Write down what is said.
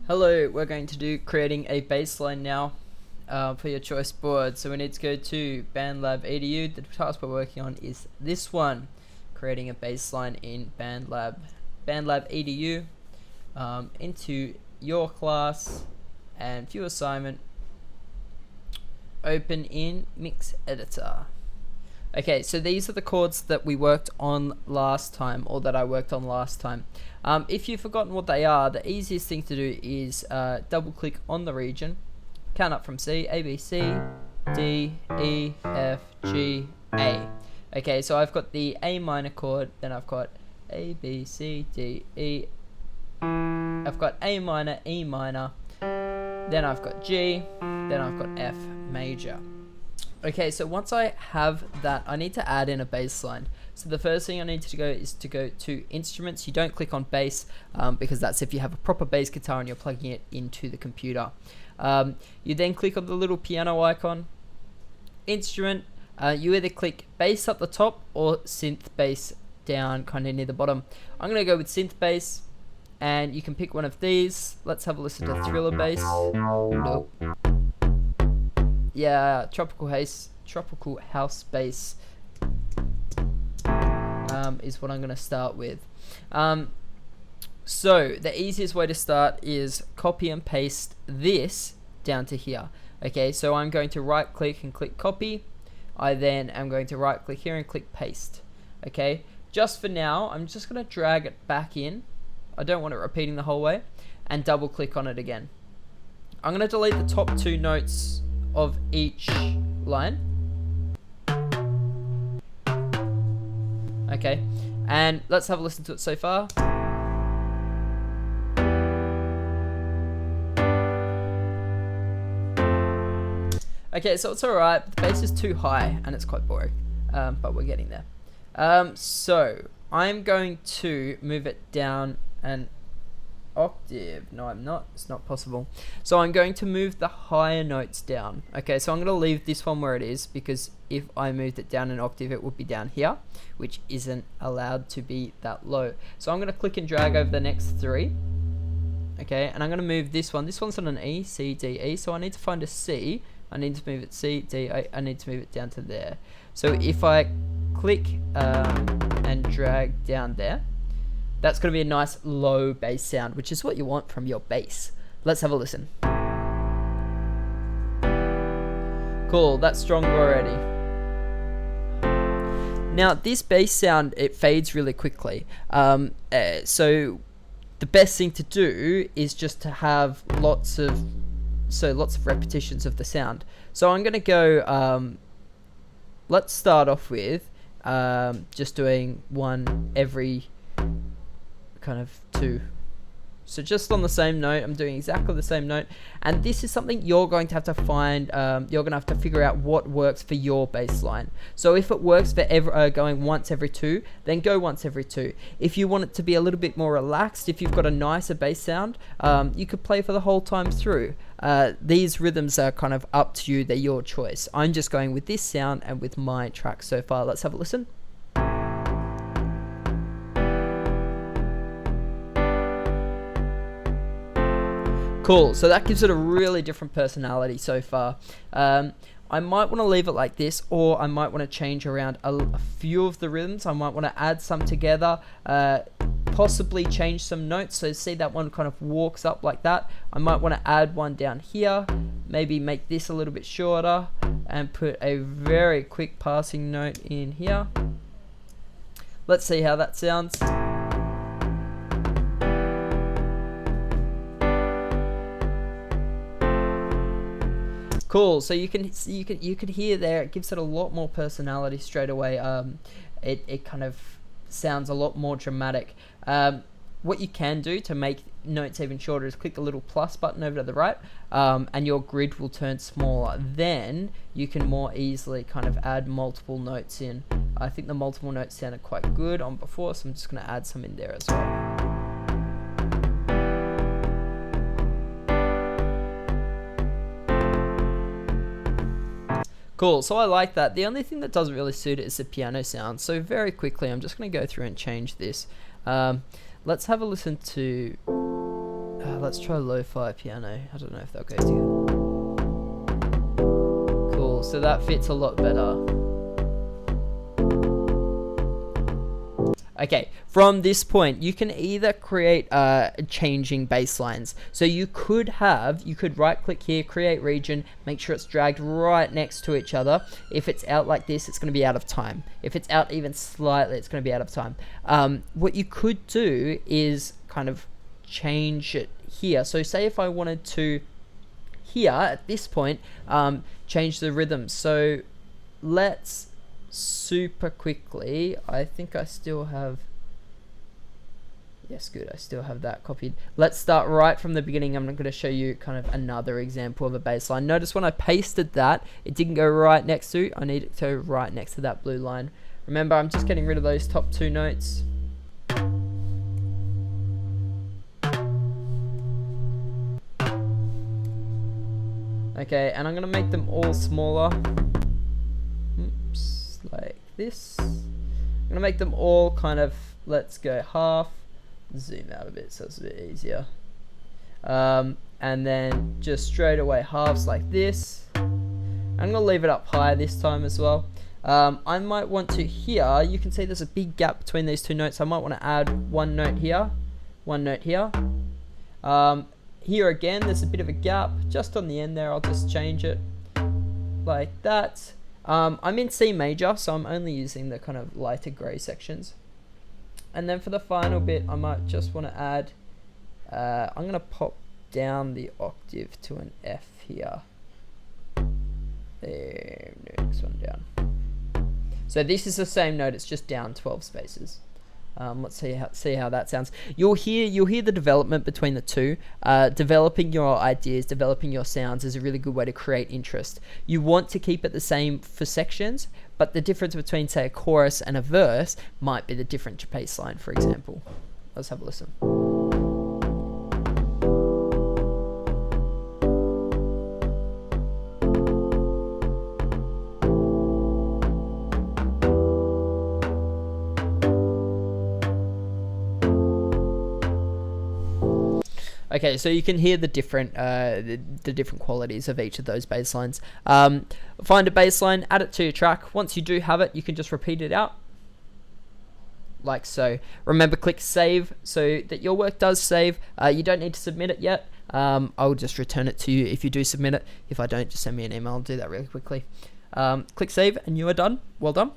Hello, we're going to do creating a baseline now for your choice board. So we need to go to BandLab EDU. The task we're working on is this one, creating a baseline in BandLab EDU into your class and view assignment. Open in Mix Editor. Okay, so these are the chords that we worked on last time, or that I worked on last time. If you've forgotten what they are, the easiest thing to do is double click on the region, count up from C, A, B, C, D, E, F, G, A. Okay, so I've got the A minor chord, then I've got A, B, C, D, E, I've got A minor, E minor, then I've got G, then I've got F major. Okay, so once I have that, I need to add in a bass line. So the first thing I need to go is to go to instruments. You don't click on bass because that's if you have a proper bass guitar and you're plugging it into the computer. You then click on the little piano icon, instrument. You either click bass up the top or synth bass down kind of near the bottom. I'm going to go with synth bass, and you can pick one of these. Let's have a listen to Thriller bass. Nope. Yeah, tropical house bass is what I'm going to start with. So the easiest way to start is copy and paste this down to here. Okay, so I'm going to right click and click copy. I then am going to right click here and click paste. Okay, just for now, I'm just going to drag it back in. I don't want it repeating the whole way, and double click on it again. I'm going to delete the top two notes of each line. Okay, and let's have a listen to it so far. Okay, so it's alright, the bass is too high and it's quite boring, but we're getting there. So I'm going to move it down an octave. No, I'm not. It's not possible. So I'm going to move the higher notes down. Okay, so I'm going to leave this one where it is, because if I moved it down an octave, it would be down here, which isn't allowed to be that low. So I'm going to click and drag over the next three. Okay, and I'm going to move this one. This one's on an E, C, D, E. So I need to find a C. I need to move it C, D, I need to move it down to there. So if I click and drag down there, that's going to be a nice low bass sound, which is what you want from your bass. Let's have a listen. Cool, that's strong already. Now this bass sound, it fades really quickly. So the best thing to do is just to have lots of repetitions of the sound. So I'm going to go, let's start off with just doing one every kind of two. So just on the same note, I'm doing exactly the same note, and this is something you're going to have to find. You're going to have to figure out what works for your bass line. So if it works for going once every two, then go once every two. If you want it to be a little bit more relaxed, if you've got a nicer bass sound, you could play for the whole time through. These rhythms are kind of up to you. They're your choice. I'm just going with this sound and with my track so far. Let's have a listen. Cool, so that gives it a really different personality so far. I might want to leave it like this, or I might want to change around a few of the rhythms. I might want to add some together, possibly change some notes. So see that one kind of walks up like that. I might want to add one down here, maybe make this a little bit shorter, and put a very quick passing note in here. Let's see how that sounds. Cool. So you can hear there, it gives it a lot more personality straight away. It kind of sounds a lot more dramatic. What you can do to make notes even shorter is click the little plus button over to the right, and your grid will turn smaller. Then you can more easily kind of add multiple notes in. I think the multiple notes sounded quite good on before, so I'm just going to add some in there as well. Cool, so I like that. The only thing that doesn't really suit it is the piano sound. So very quickly, I'm just going to go through and change this. Let's have a listen to let's try lo-fi piano. I don't know if they'll go together. Cool, so that fits a lot better. Okay, from this point, you can either create changing bass lines. So you could right click here, create region, make sure it's dragged right next to each other. If it's out like this, it's going to be out of time. If it's out even slightly, it's going to be out of time. What you could do is kind of change it here. So say if I wanted to, here at this point, change the rhythm. So let's super quickly, I think I still have, yes, good, I still have that copied. Let's start right from the beginning. I'm going to show you kind of another example of a bass line. Notice when I pasted that, it didn't go right next to, I need it to go right next to that blue line. Remember, I'm just getting rid of those top 2 notes. Okay, and I'm going to make them all smaller. Oops, like this. I'm going to make them all kind of, let's go half. Zoom out a bit so it's a bit easier. And then just straight away halves like this. I'm going to leave it up higher this time as well. I might want to here, you can see there's a big gap between these 2 notes. I might want to add 1 note here, 1 note here. Here again, there's a bit of a gap just on the end there. I'll just change it like that. I'm in C major, so I'm only using the kind of lighter grey sections. And then for the final bit, I might just want to add, I'm going to pop down the octave to an F here. There, next one down. So this is the same note, it's just down 12 spaces. Let's see how that sounds. You'll hear the development between the two. Developing your ideas, developing your sounds is a really good way to create interest. You want to keep it the same for sections, but the difference between, say, a chorus and a verse might be the different bass line, for example. Let's have a listen. Okay, so you can hear the different qualities of each of those bass lines. Find a bass line, add it to your track. Once you do have it, you can just repeat it out, like so. Remember, click save so that your work does save. You don't need to submit it yet. I'll just return it to you if you do submit it. If I don't, just send me an email. I'll do that really quickly. Click save and you are done. Well done.